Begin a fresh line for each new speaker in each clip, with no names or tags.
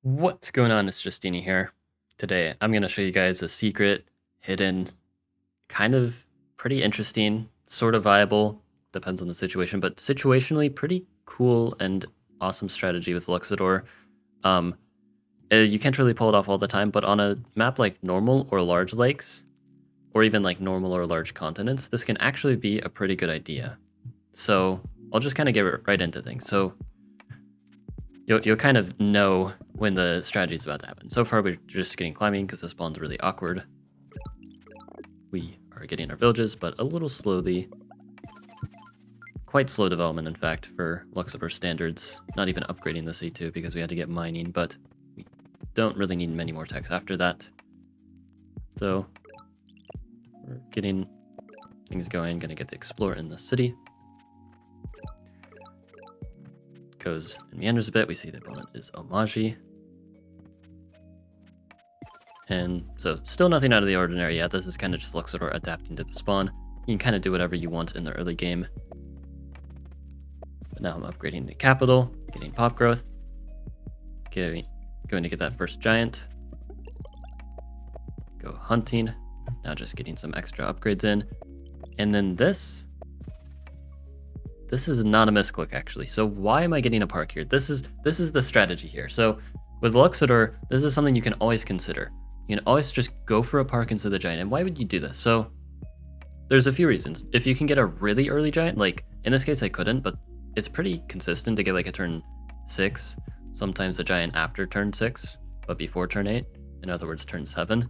What's going on? It's Justeeni here. Today, I'm going to show you guys a secret, hidden, kind of pretty interesting, sort of viable, depends on the situation, but situationally pretty cool and awesome strategy with Luxidor. Um, you can't really pull it off all the time, but on a map like normal or large lakes, or even like normal or large continents, this can actually be a pretty good idea. So I'll just kind of get right into things. So you'll kind of know when the strategy is about to happen. So far, we're just getting climbing because the spawn's really awkward. We are getting our villages, but a little slowly. Quite slow development, in fact, for Luxembourg standards. Not even upgrading the C2 because we had to get mining, but we don't really need many more techs after that. So we're getting things going. Gonna get to explore in the city. Goes and meanders a bit. We see the opponent is Omaji. And so still nothing out of the ordinary yet. This is kind of just Luxidor adapting to the spawn. You can kind of do whatever you want in the early game. But now I'm upgrading the capital, getting pop growth, going to get that first giant. Go hunting. Now just getting some extra upgrades in. And then this is not a misclick actually. So why am I getting a park here? This is the strategy here. So with Luxidor, this is something you can always consider. You can always just go for a park instead of the giant. And why would you do this? So there's a few reasons. If you can get a really early giant, like in this case I couldn't, but it's pretty consistent to get like a turn 6, sometimes a giant after turn 6, but before turn 8, in other words turn 7.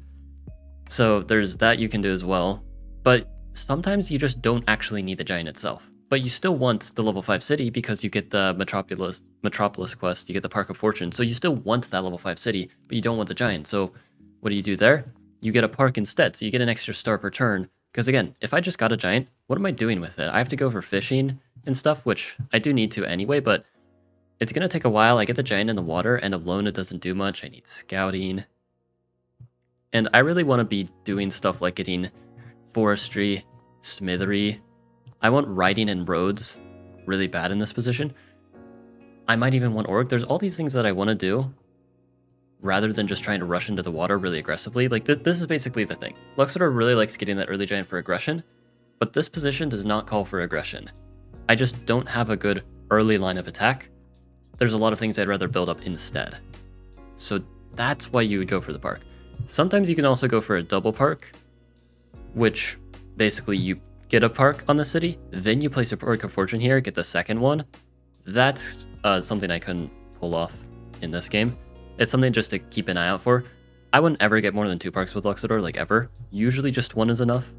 So there's that you can do as well. But sometimes you just don't actually need the giant itself. But you still want the level 5 city because you get the Metropolis quest, you get the Park of Fortune. So you still want that level 5 city, but you don't want the giant. So what do you do there? You get a park instead, so you get an extra star per turn. Because again, if I just got a giant, what am I doing with it? I have to go for fishing and stuff, which I do need to anyway, but it's going to take a while. I get the giant in the water, and alone it doesn't do much. I need scouting. And I really want to be doing stuff like getting forestry, smithery. I want riding and roads really bad in this position. I might even want orc. There's all these things that I want to do rather than just trying to rush into the water really aggressively. Like this is basically the thing. Luxidor really likes getting that early giant for aggression, but this position does not call for aggression. I just don't have a good early line of attack. There's a lot of things I'd rather build up instead. So that's why you would go for the park. Sometimes you can also go for a double park, which basically you get a park on the city, then you place a Park of Fortune here, get the second one. That's something I couldn't pull off in this game. It's something just to keep an eye out for. I wouldn't ever get more than 2 parks with Luxidor, like ever. Usually just 1 is enough.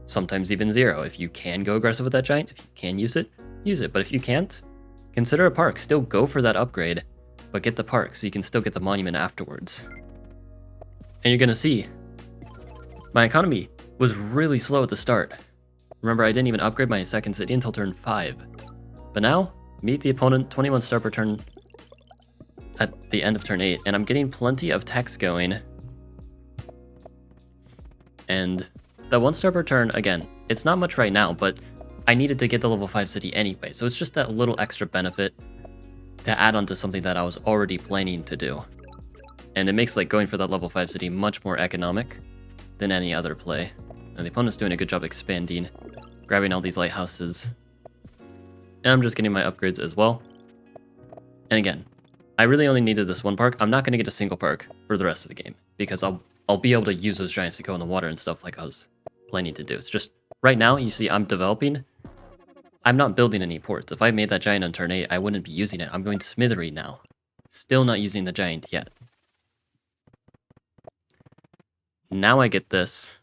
Sometimes even 0. If you can go aggressive with that giant, if you can use it, use it. But if you can't, consider a park. Still go for that upgrade, but get the park so you can still get the monument afterwards. And you're gonna see, my economy was really slow at the start. Remember, I didn't even upgrade my second city until turn 5. But now, meet the opponent, 21 star per turn at the end of turn 8, and I'm getting plenty of techs going. And that 1 star per turn, again, it's not much right now, but I needed to get the level 5 city anyway, so it's just that little extra benefit to add on to something that I was already planning to do. And it makes like going for that level 5 city much more economic than any other play. And the opponent's doing a good job expanding, grabbing all these lighthouses. And I'm just getting my upgrades as well. And again, I really only needed this 1 park. I'm not going to get a single park for the rest of the game, because I'll be able to use those giants to go in the water and stuff like I was planning to do. It's just, right now, you see I'm developing. I'm not building any ports. If I made that giant on turn 8, I wouldn't be using it. I'm going smithery now. Still not using the giant yet. Now I get this.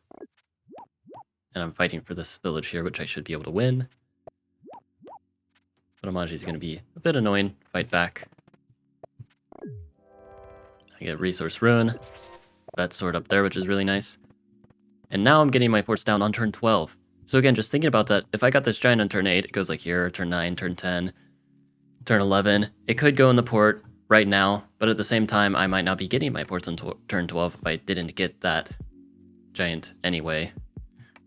And I'm fighting for this village here, which I should be able to win. But Omaji is going to be a bit annoying. Fight back. I get Resource Ruin. That sword up there, which is really nice. And now I'm getting my ports down on turn 12. So again, just thinking about that, if I got this giant on turn 8, it goes like here, turn 9, turn 10, turn 11. It could go in the port right now, but at the same time, I might not be getting my ports on turn 12 if I didn't get that giant anyway.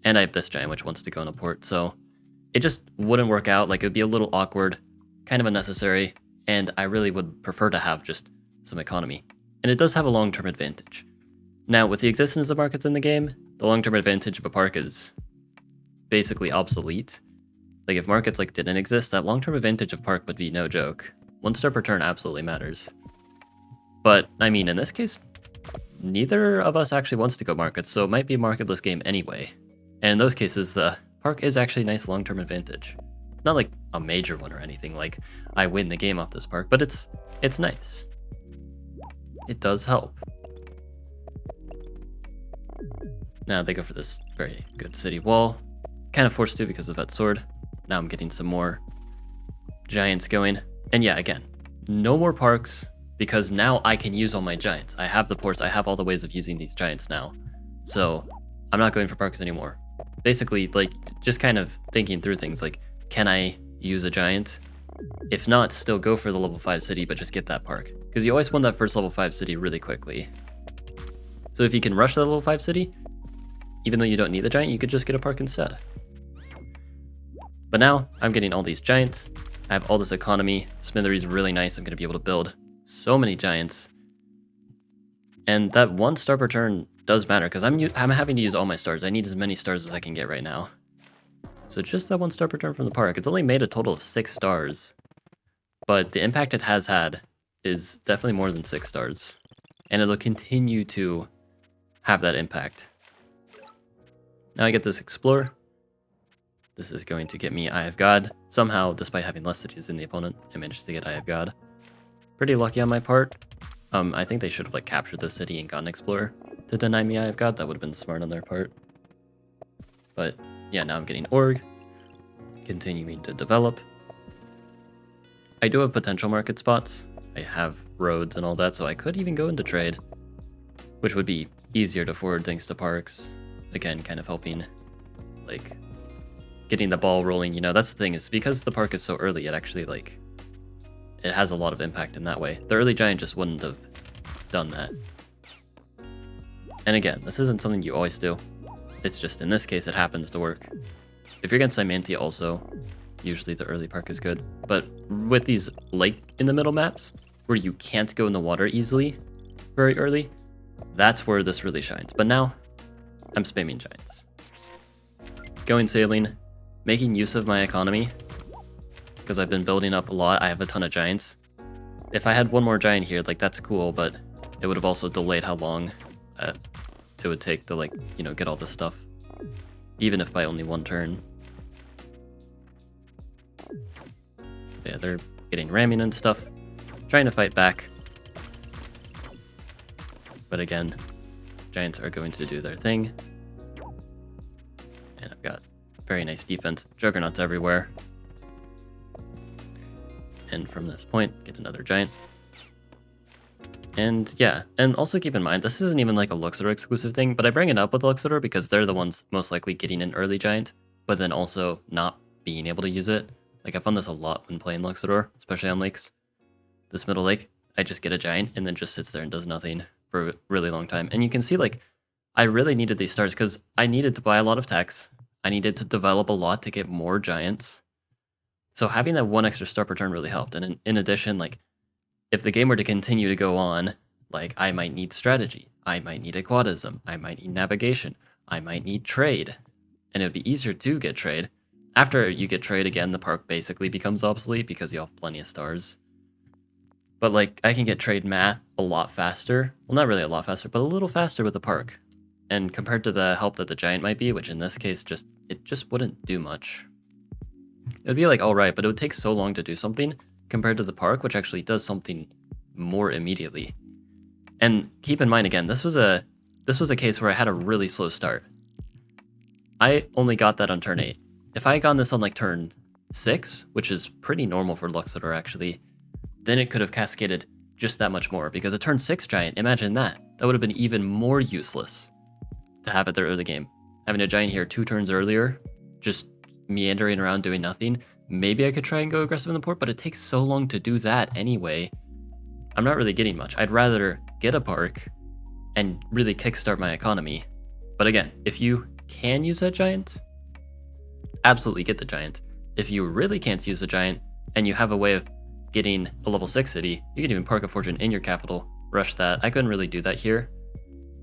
And I have this giant which wants to go in a port, so it just wouldn't work out. Like, it would be a little awkward, kind of unnecessary, and I really would prefer to have just some economy. and it does have a long-term advantage. Now, with the existence of markets in the game, the long-term advantage of a park is basically obsolete. Like, if markets like didn't exist, that long-term advantage of park would be no joke. 1 star per turn absolutely matters. But, I mean, in this case, neither of us actually wants to go markets, so it might be a marketless game anyway. And in those cases, the park is actually a nice long-term advantage. Not like a major one or anything, like I win the game off this park, but it's nice. It does help. Now they go for this very good city wall. Kind of forced to because of that sword. Now I'm getting some more giants going. And yeah, again, no more parks because now I can use all my giants. I have the ports, I have all the ways of using these giants now. So I'm not going for parks anymore. Basically, like, just kind of thinking through things like, can I use a giant? If not, still go for the level 5 city, but just get that park. Because you always want that first level 5 city really quickly. So if you can rush the level 5 city, even though you don't need the giant, you could just get a park instead. But now, I'm getting all these giants. I have all this economy. Smithery's really nice. I'm going to be able to build so many giants. And that 1 star per turn does matter, because I'm having to use all my stars. I need as many stars as I can get right now. So just that 1 star per turn from the park. It's only made a total of 6 stars. But the impact it has had is definitely more than 6 stars. And it'll continue to have that impact. Now I get this Explorer. This is going to get me Eye of God. Somehow, despite having less cities than the opponent, I managed to get Eye of God. Pretty lucky on my part. I think they should have like captured this city and gotten Explorer to deny me Eye of God. That would have been smart on their part. But yeah, now I'm getting Org. Continuing to develop. I do have potential market spots. I have roads and all that, so I could even go into trade, which would be easier to forward thanks to parks. Again, kind of helping, like, getting the ball rolling. You know, that's the thing, is because the park is so early, it actually, like, it has a lot of impact in that way. The early giant just wouldn't have done that. And again, this isn't something you always do. It's just, in this case, it happens to work. If you're against Cymantia also, usually the early park is good. But with these lake in the middle maps, where you can't go in the water easily very early, that's where this really shines. But now, I'm spamming giants. Going sailing, making use of my economy, because I've been building up a lot. I have a ton of giants. If I had one more giant here, like, that's cool, but it would have also delayed how long it would take to, like, you know, get all this stuff, even if by only 1 turn. Yeah, they're getting ramming and stuff, trying to fight back. But again, giants are going to do their thing. And I've got very nice defense, juggernauts everywhere. And from this point, get another giant. And yeah, and also keep in mind, this isn't even like a Luxidoor exclusive thing, but I bring it up with Luxidoor because they're the ones most likely getting an early giant, but then also not being able to use it. Like, I found this a lot when playing Luxidoor, especially on lakes. This middle lake, I just get a giant and then just sits there and does nothing for a really long time. And you can see, like, I really needed these stars because I needed to buy a lot of techs. I needed to develop a lot to get more giants. So having that 1 extra star per turn really helped. And in addition, like, if the game were to continue to go on, like, I might need strategy. I might need aquatism. I might need navigation. I might need trade. And it would be easier to get trade. After you get trade again, the park basically becomes obsolete because you have plenty of stars. But, like, I can get trade math a lot faster. Well, not really a lot faster, but a little faster with the park. And compared to the help that the giant might be, which in this case, it just wouldn't do much. It would be like, alright, but it would take so long to do something compared to the park, which actually does something more immediately. And keep in mind, again, this was a case where I had a really slow start. I only got that on turn 8. If I had gotten this on, like, turn 6, which is pretty normal for Luxidoor, actually, then it could have cascaded just that much more, because a turn 6 giant, imagine that. That would have been even more useless to have at the early game. Having a giant here 2 turns earlier, just meandering around doing nothing. Maybe I could try and go aggressive in the port, but it takes so long to do that anyway. I'm not really getting much. I'd rather get a park and really kickstart my economy. But again, if you can use that giant, absolutely get the giant. If you really can't use a giant and you have a way of getting a level 6 city, you can even park a fortune in your capital, rush that. I couldn't really do that here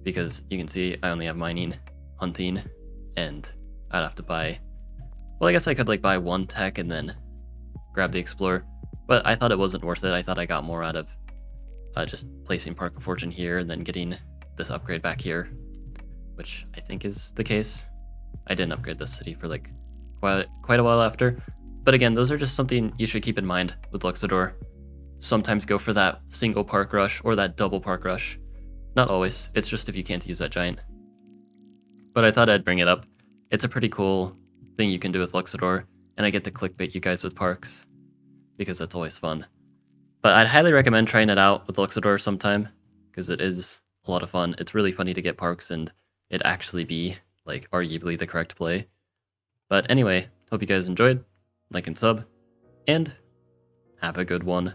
because you can see I only have mining, hunting, and I'd have to buy... Well, I guess I could like buy one tech and then grab the explorer, but I thought it wasn't worth it. I thought I got more out of just placing Park of Fortune here and then getting this upgrade back here, which I think is the case. I didn't upgrade this city for like quite a while after. But again, those are just something you should keep in mind with Luxidor. Sometimes go for that single park rush or that double park rush. Not always, it's just if you can't use that giant. But I thought I'd bring it up. It's a pretty cool thing you can do with Luxidor, and I get to clickbait you guys with parks, because that's always fun. But I'd highly recommend trying it out with Luxidor sometime, because it is a lot of fun. It's really funny to get parks and it actually be like arguably the correct play. But anyway, hope you guys enjoyed. Like and sub, and have a good one.